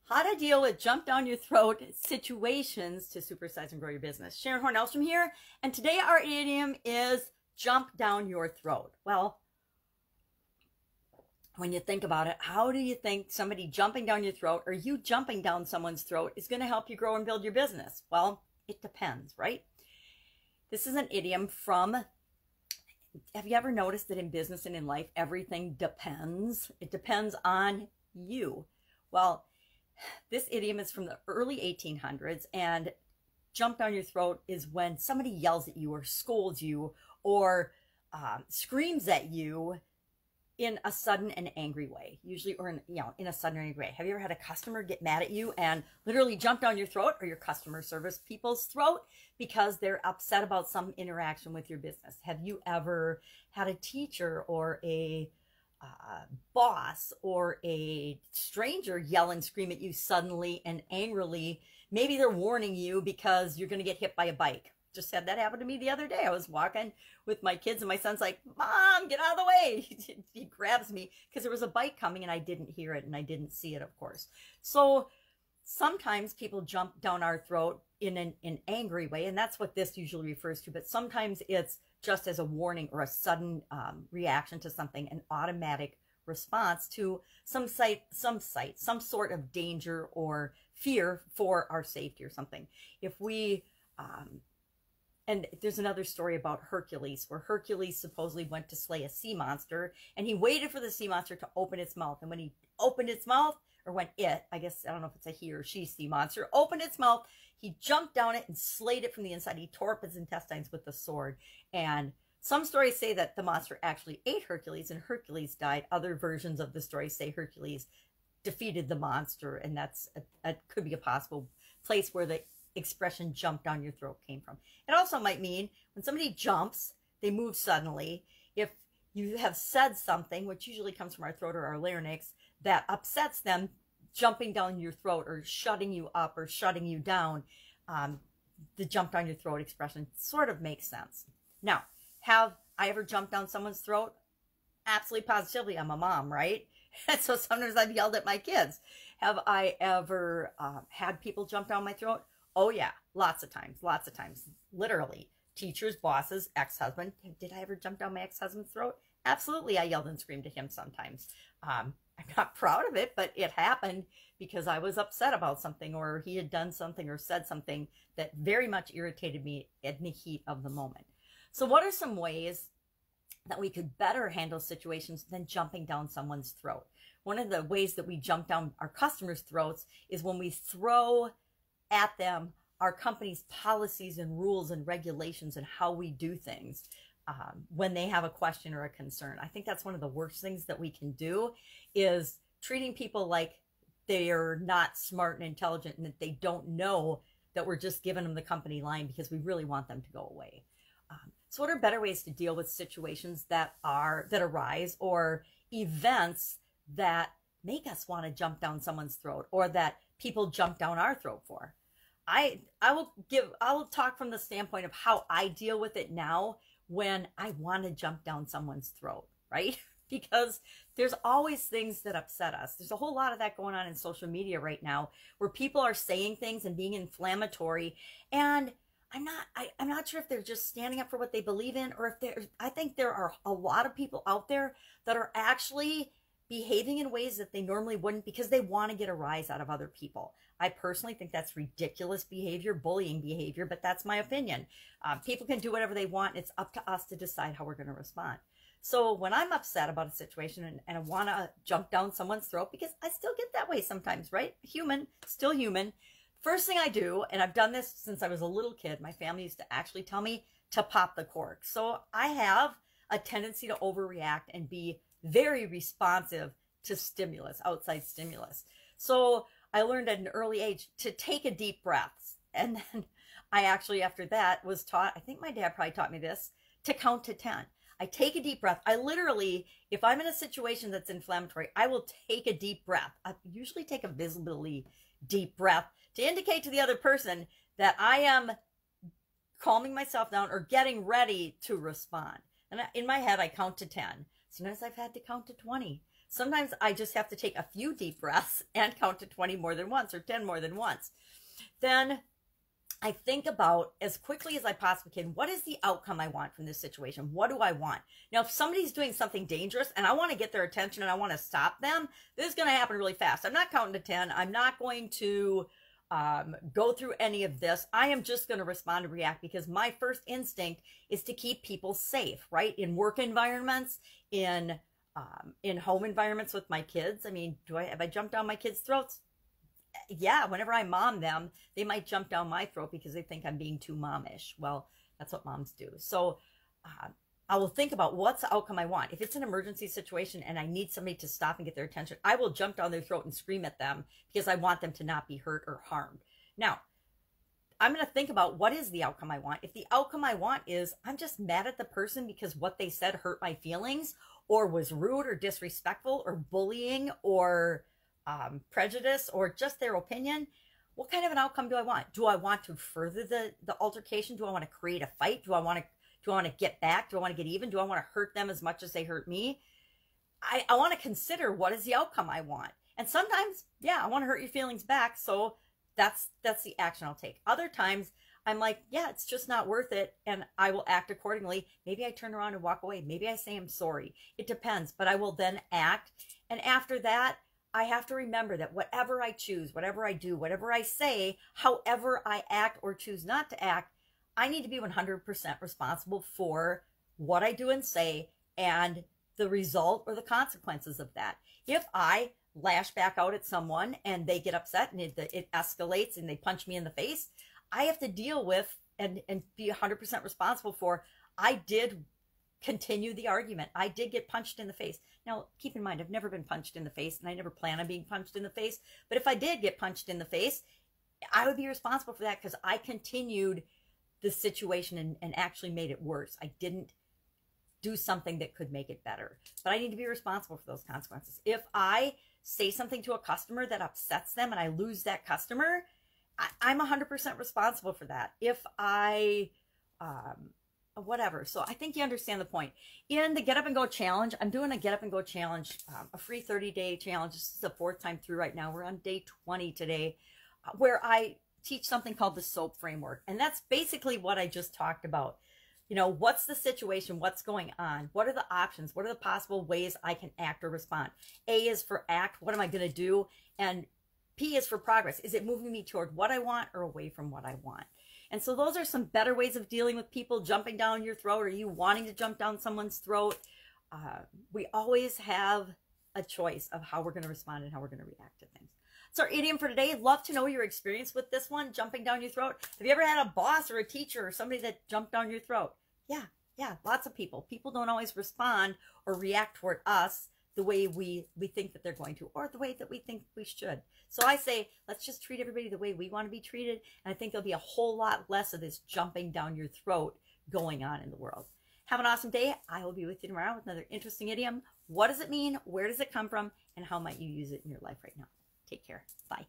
How to deal with jump down your throat situations to supersize and grow your business. Sharon Horne-Ellstrom here, and today our idiom is jump down your throat. Well, when you think about it, how do you think somebody jumping down your throat or you jumping down someone's throat is going to help you grow and build your business? Well, it depends, right? This is an idiom from, have you ever noticed that in business and in life, everything depends? It depends on you. Well, this idiom is from the early 1800s, and jump down your throat is when somebody yells at you or scolds you or screams at you in a sudden and angry way, usually, or in a sudden and angry way. Have you ever had a customer get mad at you and literally jump down your throat or your customer service people's throat because they're upset about some interaction with your business? Have you ever had a teacher or a boss or a stranger yell and scream at you suddenly and angrily? Maybe they're warning you because you're going to get hit by a bike. Just had that happen to me the other day. I was walking with my kids and my son's like, "Mom, get out of the way." He grabs me because there was a bike coming and I didn't hear it and I didn't see it, of course. So sometimes people jump down our throat in an angry way, and that's what this usually refers to. But sometimes it's just as a warning or a sudden reaction to something, an automatic response to some sort of danger or fear for our safety or something. If we, and there's another story about Hercules, where Hercules supposedly went to slay a sea monster, and he waited for the sea monster to open its mouth. And when he opened its mouth, or when it, I guess, I don't know if it's a he or she sea monster, opened its mouth, he jumped down it and slayed it from the inside. He tore up its intestines with the sword. And some stories say that the monster actually ate Hercules and Hercules died. Other versions of the story say Hercules defeated the monster, and that's could be a possible place where the expression jump down your throat came from. It also might mean when somebody jumps, they move suddenly. If you have said something, which usually comes from our throat or our larynx, that upsets them, jumping down your throat or shutting you up or shutting you down, the jump down your throat expression sort of makes sense. Now, have I ever jumped down someone's throat? Absolutely, positively. I'm a mom, right? And so sometimes I've yelled at my kids. Have I ever had people jump down my throat? Oh yeah, lots of times, literally. Teachers, bosses, ex-husband. Did I ever jump down my ex-husband's throat? Absolutely, I yelled and screamed at him sometimes. I'm not proud of it, but it happened because I was upset about something, or he had done something or said something that very much irritated me in the heat of the moment. So what are some ways that we could better handle situations than jumping down someone's throat? One of the ways that we jump down our customers' throats is when we throw at them our company's policies and rules and regulations and how we do things when they have a question or a concern. I think that's one of the worst things that we can do, is treating people like they're not smart and intelligent and that they don't know that we're just giving them the company line because we really want them to go away. So what are better ways to deal with situations that arise, or events that make us want to jump down someone's throat, or that people jump down our throat for? I will talk from the standpoint of how I deal with it now when I want to jump down someone's throat, right? Because there's always things that upset us. There's a whole lot of that going on in social media right now, where people are saying things and being inflammatory, and I'm not sure if they're just standing up for what they believe in, or if I think there are a lot of people out there that are actually behaving in ways that they normally wouldn't because they want to get a rise out of other people. I personally think that's ridiculous behavior, bullying behavior, but that's my opinion. People can do whatever they want. It's up to us to decide how we're going to respond. So when I'm upset about a situation and I want to jump down someone's throat, because I still get that way sometimes, right? Human, still human. First thing I do, and I've done this since I was a little kid, my family used to actually tell me to pop the cork. So I have a tendency to overreact and be very responsive to stimulus, outside stimulus. So I learned at an early age to take a deep breath. And then I actually, after that, was taught, I think my dad probably taught me this, to count to 10. I take a deep breath. I literally, if I'm in a situation that's inflammatory, I will take a deep breath. I usually take a visibly deep breath to indicate to the other person that I am calming myself down or getting ready to respond. And in my head, I count to 10. Sometimes I've had to count to 20. Sometimes I just have to take a few deep breaths and count to 20 more than once or 10 more than once. Then I think about, as quickly as I possibly can, what is the outcome I want from this situation? What do I want? Now, if somebody's doing something dangerous and I want to get their attention and I want to stop them, this is going to happen really fast. I'm not counting to 10. I'm not going to go through any of this. I am just going to respond and react, because my first instinct is to keep people safe, right? In work environments, in home environments with my kids. I mean, have I jumped down my kids' throats? Yeah, whenever I mom them, they might jump down my throat because they think I'm being too momish. Well, that's what moms do. So I will think about what's the outcome I want. If it's an emergency situation and I need somebody to stop and get their attention, I will jump down their throat and scream at them because I want them to not be hurt or harmed. Now, I'm going to think about what is the outcome I want. If the outcome I want is I'm just mad at the person because what they said hurt my feelings, or was rude or disrespectful or bullying or prejudice or just their opinion, what kind of an outcome do I want? Do I want to further the altercation? Do I want to create a fight? Do I want to get back? Do I want to get even? Do I want to hurt them as much as they hurt me? I want to consider what is the outcome I want. And sometimes, yeah, I want to hurt your feelings back. So that's the action I'll take. Other times I'm like, yeah, it's just not worth it. And I will act accordingly. Maybe I turn around and walk away. Maybe I say I'm sorry. It depends, but I will then act. And after that, I have to remember that whatever I choose, whatever I do, whatever I say, however I act or choose not to act, I need to be 100% responsible for what I do and say and the result or the consequences of that. If I lash back out at someone and they get upset and it escalates and they punch me in the face, I have to deal with and be 100% responsible for, I did continue the argument. I did get punched in the face. Now, keep in mind, I've never been punched in the face, and I never plan on being punched in the face. But if I did get punched in the face, I would be responsible for that because I continued the situation and actually made it worse. I didn't do something that could make it better. But I need to be responsible for those consequences. If I say something to a customer that upsets them and I lose that customer, I'm 100% responsible for that. If I whatever. So I think you understand the point. In the Get Up and Go Challenge, I'm doing a Get Up and Go Challenge, a free 30-day challenge. This is the 4th time through right now. We're on day 20 today, where I teach something called the SOAP framework. And that's basically what I just talked about. You know, what's the situation? What's going on? What are the options? What are the possible ways I can act or respond? A is for act. What am I going to do? And P is for progress. Is it moving me toward what I want or away from what I want? And so those are some better ways of dealing with people jumping down your throat or you wanting to jump down someone's throat. We always have a choice of how we're going to respond and how we're going to react to things. So our idiom for today, love to know your experience with this one, jumping down your throat. Have you ever had a boss or a teacher or somebody that jumped down your throat? Yeah, lots of people. People don't always respond or react toward us the way we think that they're going to, or the way that we think we should. So I say, let's just treat everybody the way we want to be treated. And I think there'll be a whole lot less of this jumping down your throat going on in the world. Have an awesome day. I will be with you tomorrow with another interesting idiom. What does it mean? Where does it come from? And how might you use it in your life right now? Take care. Bye.